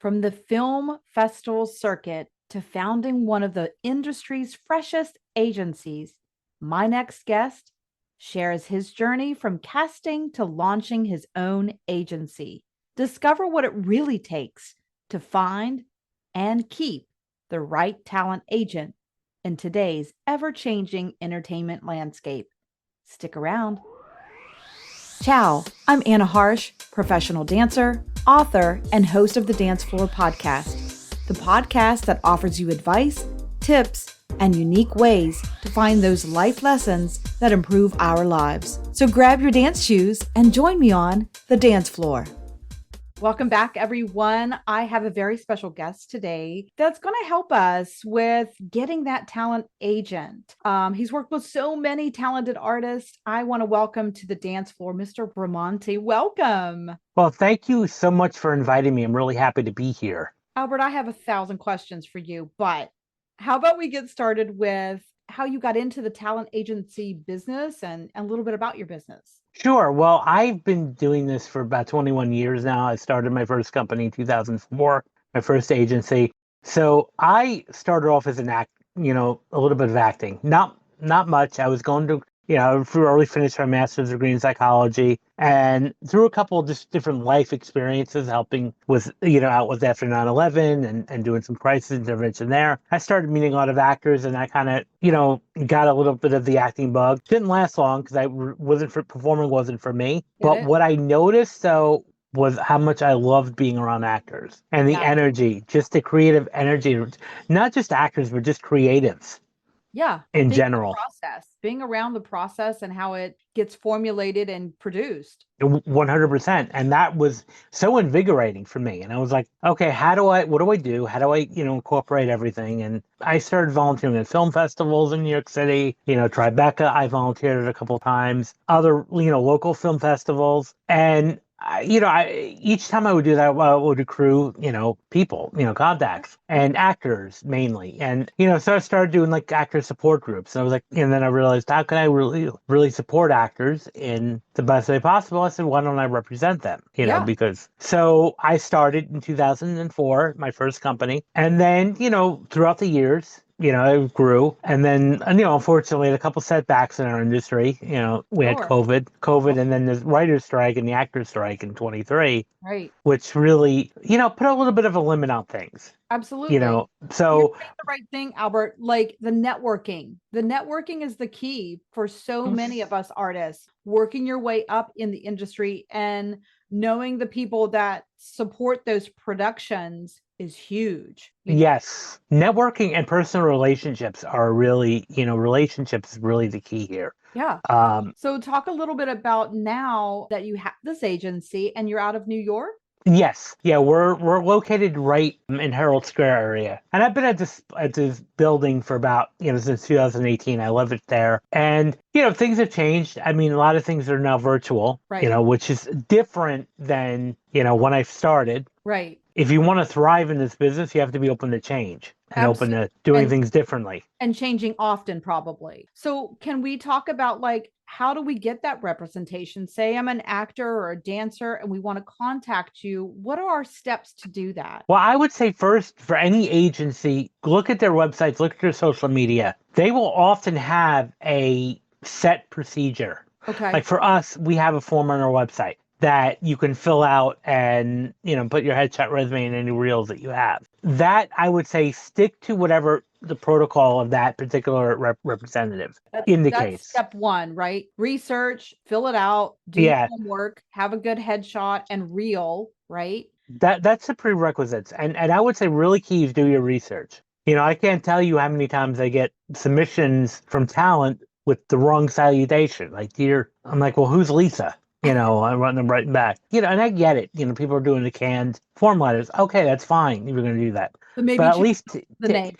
From the film festival circuit to founding one of the industry's freshest agencies, my next guest shares his journey from casting to launching his own agency. Discover what it really takes to find and keep the right talent agent in today's ever-changing entertainment landscape. Stick around. Ciao, I'm Anna Harsh, professional dancer, author, and host of the Dance Floor podcast, the podcast that offers you advice, tips, and unique ways to find those life lessons that improve our lives. So grab your dance shoes and join me on the dance floor. Welcome back, everyone. I have a very special guest today that's going to help us with getting that talent agent. He's worked with so many talented artists. I want to welcome to the dance floor, Mr. Bramante. Welcome. Well, thank you so much for inviting me. I'm really happy to be here. Albert, I have 1,000 questions for you, but how about we get started with how you got into the talent agency business and a little bit about your business? Sure. Well, I've been doing this for about 21 years now. I started my first company in 2004, my first agency. So I started off as a little bit of acting. Not much. I was going to, early finished my master's degree in psychology, and through a couple of just different life experiences, helping with, out with after 9/11 and doing some crisis intervention there, I started meeting a lot of actors, and I kind of, got a little bit of the acting bug. Didn't last long because performing wasn't for me. But what I noticed though was how much I loved being around actors and the energy, just the creative energy, not just actors, but just creatives. Yeah. In general. Being around the process and how it gets formulated and produced. 100%. And that was so invigorating for me. And I was like, okay, what do I do? How do I, incorporate everything? And I started volunteering at film festivals in New York City, Tribeca, I volunteered at a couple of times, other, local film festivals. And each time I would do that, I would accrue, people, contacts and actors mainly. And, so I started doing like actor support groups. And I was like, and then I realized, how can I really support actors in the best way possible? I said, why don't I represent them? Because so I started in 2004, my first company. And then, throughout the years, it grew. And then, unfortunately, had a couple setbacks in our industry. We had COVID, and then the writer's strike and the actor's strike in 23, right? Which really, put a little bit of a limit on things. Absolutely. So you're saying the right thing, Albert, like the networking. The networking is the key for so many of us artists, working your way up in the industry and knowing the people that support those productions is huge. Yes. Networking and personal relationships are really, relationships is really the key here. Yeah. So talk a little bit about now that you have this agency and you're out of New York. Yes. Yeah, we're located right in Herald Square area. And I've been at this building for about, since 2018. I love it there. And, things have changed. I mean, a lot of things are now virtual, which is different than, when I started. Right. If you want to thrive in this business, you have to be open to change and open to doing things differently. And changing often, probably. So can we talk about how do we get that representation? Say I'm an actor or a dancer and we want to contact you. What are our steps to do that? Well, I would say first, for any agency, look at their websites, look at their social media. They will often have a set procedure. Okay. Like for us, we have a form on our website that you can fill out and, put your headshot, resume, and any reels that you have. That, I would say, stick to whatever the protocol of that particular representative indicates. That's step one, right? Research, fill it out, do your homework, have a good headshot and reel, right? That's the prerequisites. And I would say really key is do your research. I can't tell you how many times I get submissions from talent with the wrong salutation. I'm like, well, who's Lisa? I run them right back. And I get it. People are doing the canned form letters. Okay, that's fine. You're going to do that. But at least the name.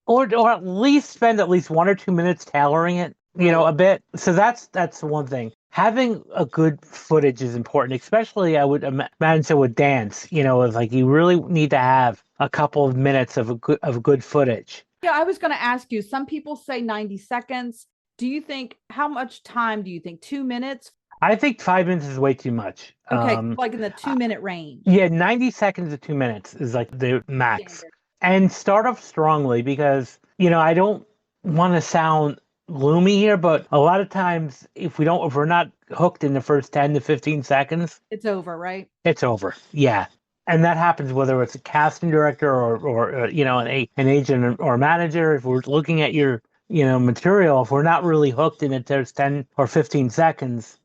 Or at least spend at least 1 or 2 minutes tailoring it, a bit. So that's one thing. Having a good footage is important, especially I would imagine so with dance. It's like you really need to have a couple of minutes of good footage. Yeah, I was going to ask you. Some people say 90 seconds. Do you think how much time do you think? 2 minutes? I think 5 minutes is way too much. Okay, like in the 2 minute range. Yeah, 90 seconds to 2 minutes is like the max. Standard. And start off strongly because, I don't want to sound gloomy here, but a lot of times if we're not hooked in the first 10 to 15 seconds, It's over, right? it's over. Yeah. And that happens whether it's a casting director or an agent or manager. If we're looking at your, material, if we're not really hooked in it, there's 10 or 15 seconds,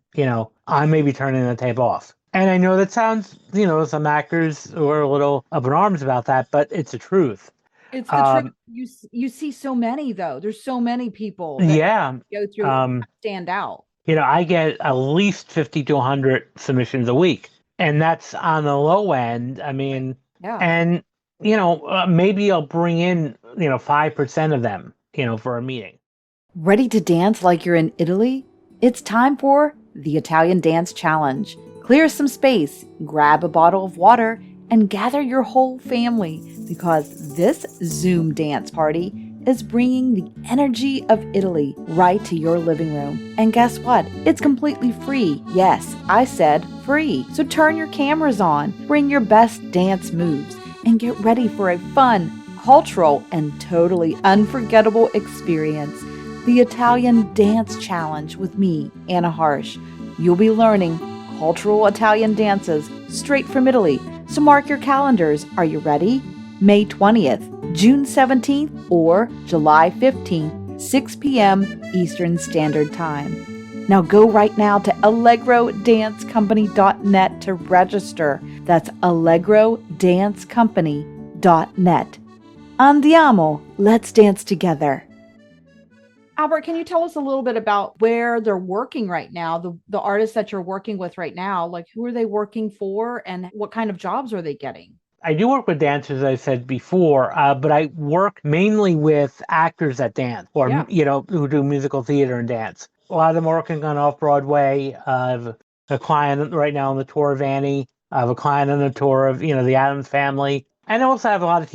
I may be turning the tape off. And I know that sounds, some actors are a little up in arms about that, but it's the truth. It's the truth. Um, You see so many though. There's so many people that yeah. go through Um, stand out. I get at least 50 to 100 submissions a week, and that's on the low end. I Right. mean, Yeah. and maybe I'll bring in 5% of them, for a meeting. Ready to dance like you're in Italy? It's time for the Italian Dance Challenge. Clear some space, grab a bottle of water, and gather your whole family because this Zoom dance party is bringing the energy of Italy right to your living room. And guess what? It's completely free. Yes, I said free. So turn your cameras on, bring your best dance moves, and get ready for a fun, cultural, and totally unforgettable experience. The Italian Dance Challenge with me, Anna Harsh. You'll be learning cultural Italian dances straight from Italy. So mark your calendars. Are you ready? May 20th, June 17th, or July 15th, 6 p.m. Eastern Standard Time. Now go right now to allegrodancecompany.net to register. That's allegrodancecompany.net. Andiamo! Let's dance together. Albert, can you tell us a little bit about where they're working right now? The artists that you're working with right now, like who are they working for and what kind of jobs are they getting? I do work with dancers, as I said before, but I work mainly with actors that dance or, Yeah. who do musical theater and dance. A lot of them are working on off Broadway. I have a client right now on the tour of Annie. I have a client on the tour of, the Addams Family. And I also have a lot of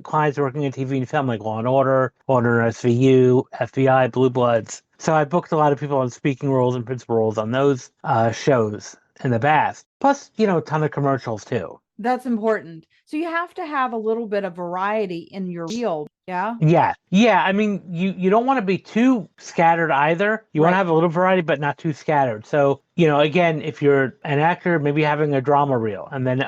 clients working in TV and film like Law and Order SVU, FBI, Blue Bloods. So I booked a lot of people on speaking roles and principal roles on those shows in the past. Plus, a ton of commercials too. That's important. So you have to have a little bit of variety in your reel. Yeah. Yeah. Yeah. I mean, you don't want to be too scattered either. You want to Right. have a little variety, but not too scattered. So, again, if you're an actor, maybe having a drama reel and then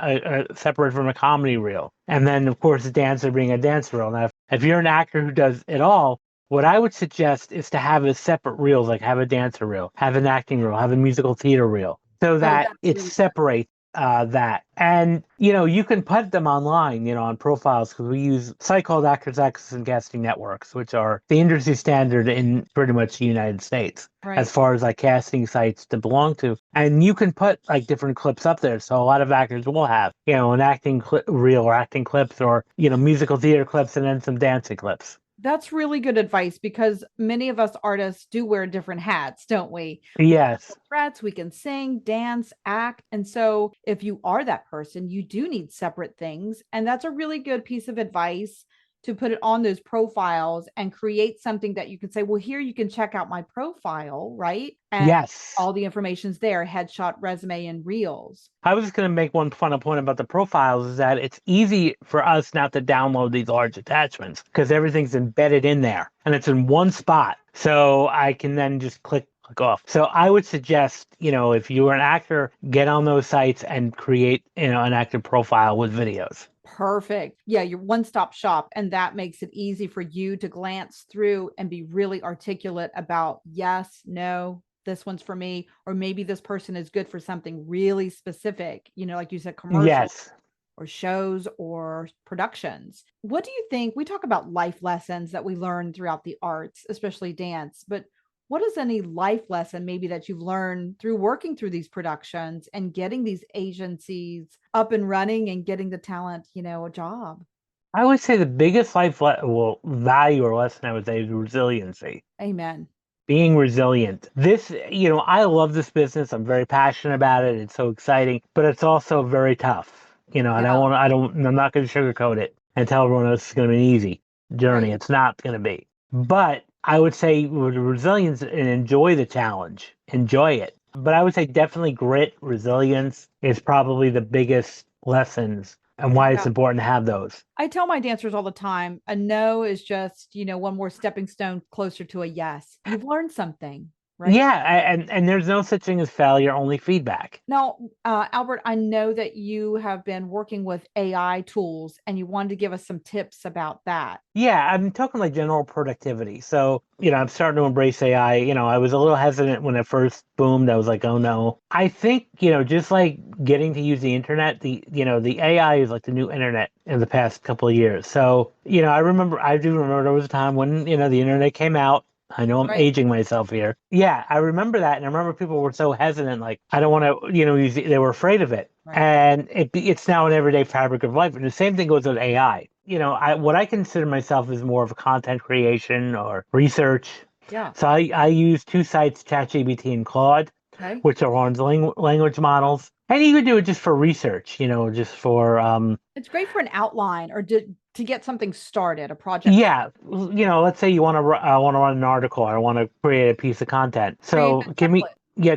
separate from a comedy reel. And then, of course, a dancer being a dance reel. Now, if you're an actor who does it all, what I would suggest is to have a separate reels, like have a dancer reel, have an acting reel, have a musical theater reel, so Oh, that that's it really good. separates that. And, you can put them online, on profiles because we use a site called Actors Access and Casting Networks, which are the industry standard in pretty much the United States as Right. far as like casting sites to belong to. And you can put like different clips up there. So a lot of actors will have, an acting reel or acting clips or, musical theater clips and then some dancing clips. That's really good advice because many of us artists do wear different hats, don't we? Yes. Threats, we can sing, dance, act. And so if you are that person, you do need separate things. And that's a really good piece of advice to put it on those profiles and create something that you can say, well, here you can check out my profile, right? And Yes. all the information's there, headshot, resume, and reels. I was just going to make one final point about the profiles is that it's easy for us not to download these large attachments because everything's embedded in there and it's in one spot. So I can then just click off. So I would suggest, if you're an actor, get on those sites and create, an actor profile with videos. Perfect. Yeah, your one-stop shop. And that makes it easy for you to glance through and be really articulate about yes, no, this one's for me, or maybe this person is good for something really specific, like you said, commercials Yes. or shows or productions. What do you think? We talk about life lessons that we learn throughout the arts, especially dance, but what is any life lesson maybe that you've learned through working through these productions and getting these agencies up and running and getting the talent, a job? I would say the biggest value or lesson I would say is resiliency. Amen. Being resilient. This, I love this business. I'm very passionate about it. It's so exciting, but it's also very tough. And Yeah, I'm not going to sugarcoat it and tell everyone it's going to be an easy journey. right. It's not going to be. But I would say with resilience and enjoy the challenge, enjoy it. But I would say definitely grit, resilience is probably the biggest lessons and why it's Yeah. important to have those. I tell my dancers all the time, a no is just, one more stepping stone closer to a yes. You've learned something, right? Yeah, and there's no such thing as failure, only feedback. Now, Albert, I know that you have been working with AI tools and you wanted to give us some tips about that. Yeah, I'm talking like general productivity. So, I'm starting to embrace AI. I was a little hesitant when it first boomed. I was like, oh no. I think, just like getting to use the internet, the AI is like the new internet in the past couple of years. So, I do remember there was a time when, the internet came out. I know I'm Right. aging myself here. Yeah, I remember that. And I remember people were so hesitant, like, I don't want to, they were afraid of it. Right. And it's now an everyday fabric of life. And the same thing goes with AI. What I consider myself is more of a content creation or research. Yeah. So I use two sites, ChatGPT and Claude, Okay. which are large language models. And you could do it just for research, just for It's great for an outline or to get something started, a project. yeah, let's say you want to run an article or want to create a piece of content. Create So a template.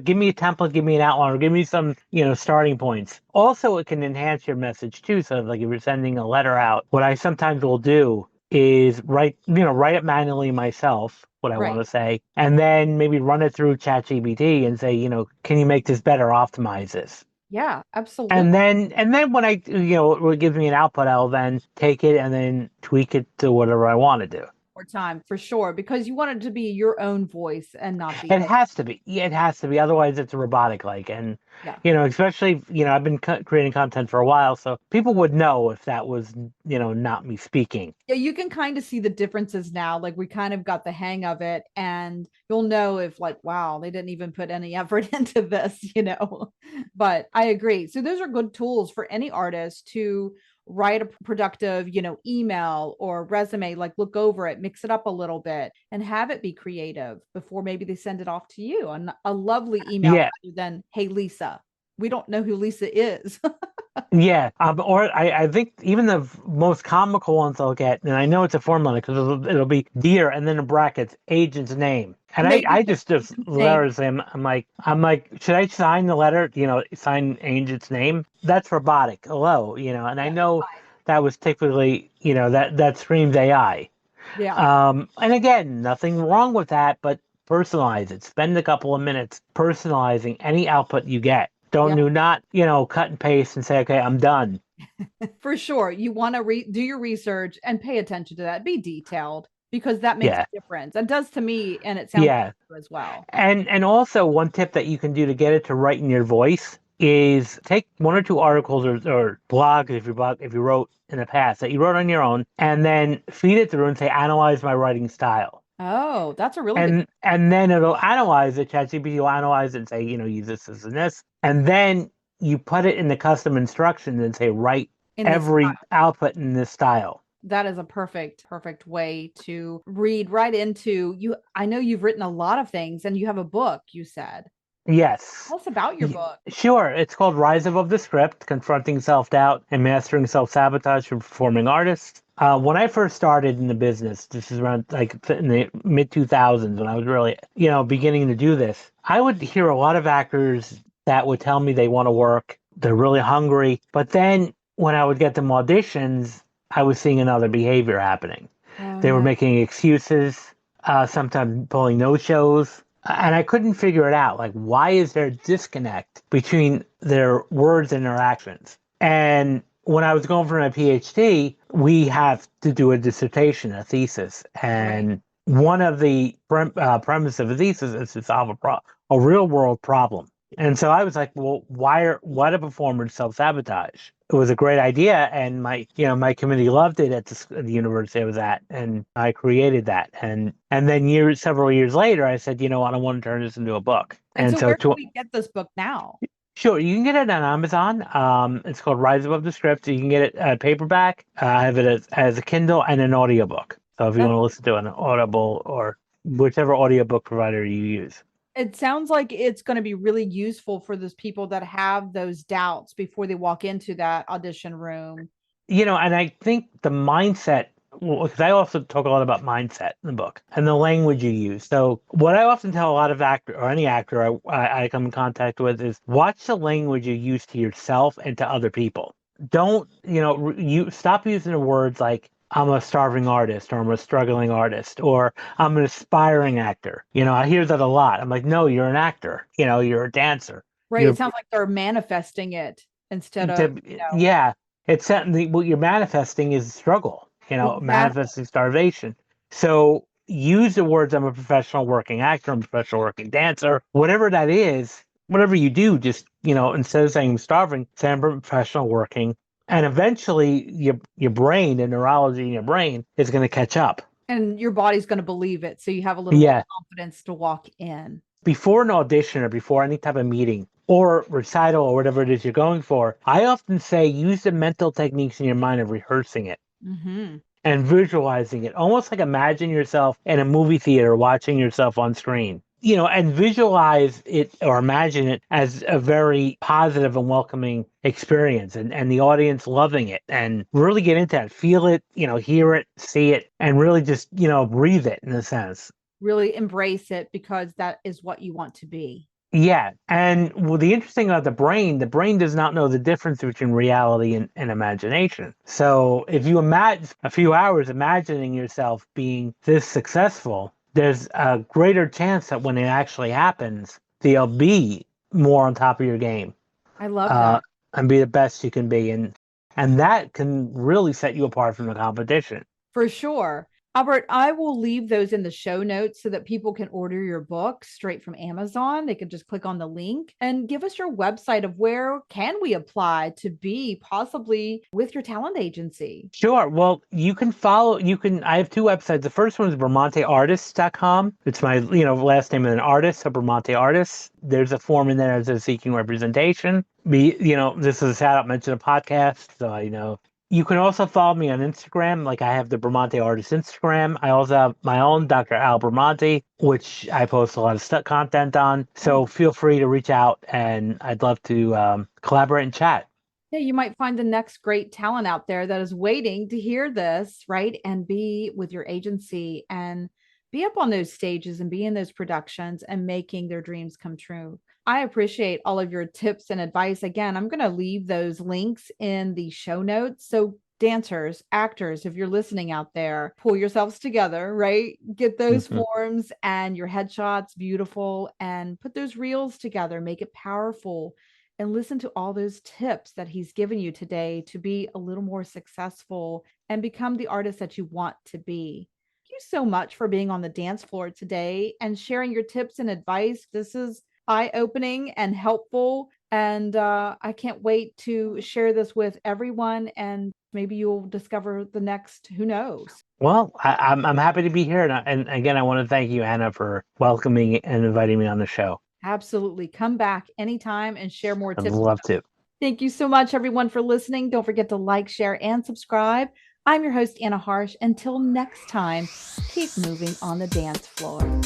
give me a template, give me an outline, or give me some, starting points. Also, it can enhance your message too. So like if you're sending a letter out, what I sometimes will do is write it manually myself, what I want Right. to say, and then maybe run it through ChatGPT and say, can you make this better, optimize this? Yeah, And absolutely. then when it gives me an output, I'll then take it and then tweak it to whatever I want to do. More time for sure, because you want it to be your own voice and not the It has to be. Yeah, it has to be. Otherwise, it's robotic like. And, yeah. especially, I've been creating content for a while, so people would know if that was, not me speaking. Yeah, you can kind of see the differences now. Like we kind of got the hang of it, and you'll know if like, wow, they didn't even put any effort into this. But I agree. So those are good tools for any artist to write a productive, email or resume, like look over it, mix it up a little bit, and have it be creative before maybe they send it off to you. And a lovely email Yeah, rather than, hey, Lisa. We don't know who Lisa is. yeah. Or I think even the most comical ones I'll get, and I know it's a formula because it'll be dear and then in brackets, agent's name. And I, Maybe I the just name. letters him. I'm like, should I sign the letter? Sign agent's name? That's robotic. Hello, and I Yeah. know that was typically, that screams AI. Yeah. And again, nothing wrong with that, but personalize it. Spend a couple of minutes personalizing any output you get. Yeah. Do not, cut and paste and say, okay, I'm done. For sure. You want to do your research and pay attention to that. Be detailed because that makes Yeah. a difference. It does to me, and it sounds Yeah. like you as well. And also one tip that you can do to get it to write in your voice is take one or two articles or blogs if you wrote in the past that you wrote on your own and then feed it through and say analyze my writing style. Oh, that's a really good And then it'll analyze it. ChatGPT will analyze it and say, use this, and this. And then you put it in the custom instructions and say, write in this. every output in this style. That is a perfect way to read right into you. I know you've written a lot of things and you have a book, you said. Yes. Tell us about your book. Sure. It's called Rise Above the Script, Confronting Self-Doubt and Mastering Self-Sabotage for Performing Artists. When I first started in the business, this is around like in the mid 2000s when I was really, beginning to do this, I would hear a lot of actors that would tell me they want to work, they're really hungry. But then when I would get them auditions, I was seeing another behavior happening. Oh They were no. making excuses, sometimes pulling no shows. And I couldn't figure it out. Like, why is there a disconnect between their words and their actions? And when I was going for my PhD, we have to do a dissertation, a thesis. Right. And one of the premise of a thesis is to solve a real world problem. And so I was like, well, why do performers self-sabotage? It was a great idea, and my committee loved it at the university I was at, and I created that. And then several years later, I said, I don't want to turn this into a book. And And so so where can to we get this book now? Sure, you can get it on Amazon. It's called Rise Above the Script. You can get it paperback. I have it as a Kindle and an audiobook. So if you want That's to listen to an Audible or whichever audiobook provider you use. it sounds like it's going to be really useful for those people that have those doubts before they walk into that audition room. And I think the mindset because I also talk a lot about mindset in the book and the language you use. So what I often tell a lot of actor or any actor I come in contact with is watch the language you use to yourself and to other people. Don't, you stop using the words like I'm a starving artist or I'm a struggling artist or I'm an aspiring actor. I hear that a lot. I'm like, no, you're an actor. You're a dancer. Right. It You're sounds like they're manifesting it instead of, to, yeah, it's what you're manifesting is struggle, exactly. manifesting starvation. So use the words I'm a professional working actor, I'm a professional working dancer, whatever that is, whatever you do, just, instead of saying I'm starving, say I'm a professional working. And eventually your brain, the neurology in your brain is going to catch up. And your body's going to believe it. So you have a little more Yeah. confidence to walk in. Before an audition or before any type of meeting or recital or whatever it is you're going for, I often say use the mental techniques in your mind of rehearsing it Mm-hmm. and visualizing it, almost like imagine yourself in a movie theater watching yourself on screen. And visualize it or imagine it as a very positive and welcoming experience and the audience loving it and really get into it, feel it, hear it, see it, and really just, breathe it in a sense. Really embrace it because that is what you want to be. Yeah. And the interesting about the brain does not know the difference between reality and imagination. So if you imagine a few hours imagining yourself being this successful, there's a greater chance that when it actually happens, you'll be more on top of your game, I love uh, that. and be the best you can be. And that can really set you apart from the competition. For sure. Albert, I will leave those in the show notes so that people can order your book straight from Amazon. They can just click on the link and give us your website of where can we apply to be possibly with your talent agency. Sure. Well, I have two websites. The first one is BramanteArtists.com. It's my, last name of an artist, so Bramante Artists. There's a form in there that says seeking representation. This is a shout out mention a podcast, so I know. You can also follow me on Instagram. Like I have the Bramante Artist Instagram. I also have my own Dr. Albert Bramante, which I post a lot of content on. So feel free to reach out and I'd love to collaborate and chat. Yeah, you might find the next great talent out there that is waiting to hear this, right? And be with your agency and be up on those stages and be in those productions and making their dreams come true. I appreciate all of your tips and advice. Again, I'm going to leave those links in the show notes. So, dancers, actors, if you're listening out there, pull yourselves together, right? Get those Mhm. forms and your headshots beautiful and put those reels together, make it powerful and listen to all those tips that he's given you today to be a little more successful and become the artist that you want to be. Thank you so much for being on the dance floor today and sharing your tips and advice. This is eye opening and helpful. And I can't wait to share this with everyone. And maybe you'll discover the next, who knows? Well, I'm happy to be here, and again, I want to thank you, Anna, for welcoming and inviting me on the show. Absolutely. Come back anytime and share more I'd tips. love to. Thank you so much, everyone, for listening. Don't forget to like, share, and subscribe. I'm your host, Anna Harsh. Until next time, keep moving on the dance floor.